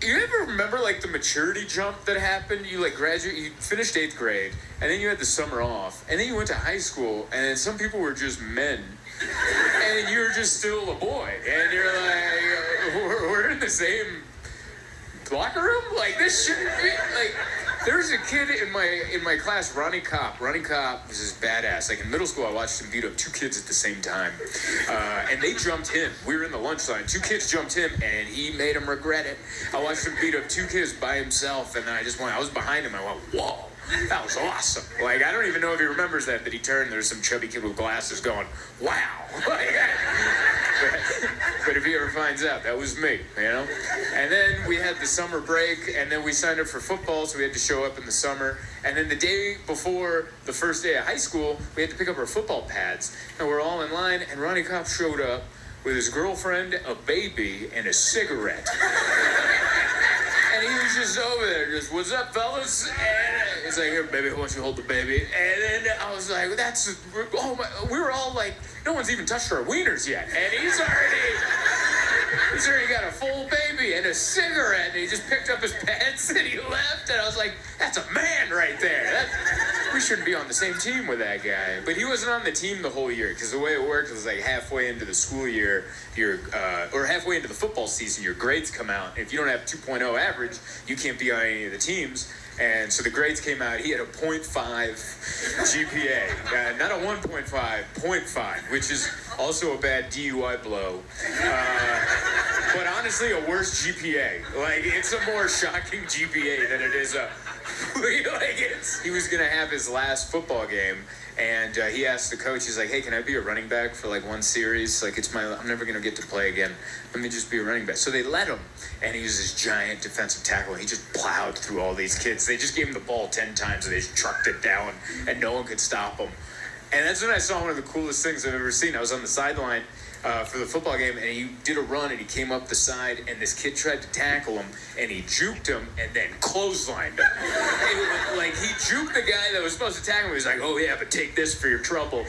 You ever remember like the maturity jump that happened? You like graduate, you finished 8th grade, and then you had the summer off, and then you went to high school, and then some people were just men, and you're just still a boy, and you're like, we're in the same locker room? Like, this shouldn't be, like, there was a kid in my class, Ronnie Kopp. Ronnie Kopp was this badass. Like, in middle school, I watched him beat up 2 kids at the same time. And they jumped him. We were in the lunch line. 2 kids jumped him, and he made him regret it. I watched him beat up 2 kids by himself, and then I was behind him. I went, whoa, that was awesome. Like, I don't even know if he remembers that he turned. There's some chubby kid with glasses going, wow. But if he ever finds out, that was me, you know? And then we had the summer break, and then we signed up for football, so we had to show up in the summer. And then the day before the first day of high school, we had to pick up our football pads. And we're all in line, and Ronnie Kopp showed up with his girlfriend, a baby, and a cigarette. And he was just over there, just, what's up, fellas? And he's like, here, baby, why don't you hold the baby? And then I was like, oh my, we were all like, no one's even touched our wieners yet. And he's already got a full baby and a cigarette, and he just picked up his pants and he left. And I was like, that's a man right there. We shouldn't be on the same team with that guy. But he wasn't on the team the whole year, because the way it worked was like halfway into the school year, or halfway into the football season, your grades come out. If you don't have 2.0 average, you can't be on any of the teams. And so the grades came out. He had a 0.5 GPA. Not a 1.5, 0.5, which is also a bad DUI blow. But honestly, a worse GPA. Like, it's a more shocking GPA than it is a... He was going to have his last football game, and he asked the coach, he's like, hey, can I be a running back for like one series? Like, I'm never going to get to play again. Let me just be a running back. So they let him, and he was this giant defensive tackle, and he just plowed through all these kids. They just gave him the ball 10 times, and they just trucked it down, and no one could stop him. And that's when I saw one of the coolest things I've ever seen. I was on the sideline for the football game, and he did a run, and he came up the side, and this kid tried to tackle him, and he juked him, and then clotheslined him. Like, he juked the guy that was supposed to tackle him. He was like, oh yeah, but take this for your trouble.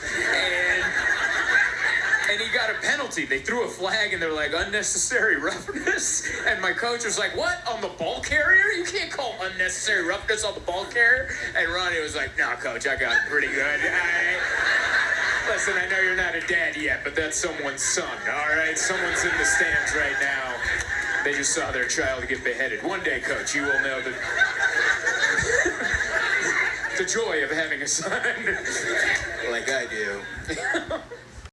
And he got a penalty. They threw a flag, and they were like, unnecessary roughness. And my coach was like, what? On the ball carrier? You can't call unnecessary roughness on the ball carrier? And Ronnie was like, no, coach, I got it pretty good. Listen, I know you're not a dad yet, but that's someone's son, all right? Someone's in the stands right now. They just saw their child get beheaded. One day, coach, you will know the joy of having a son like I do.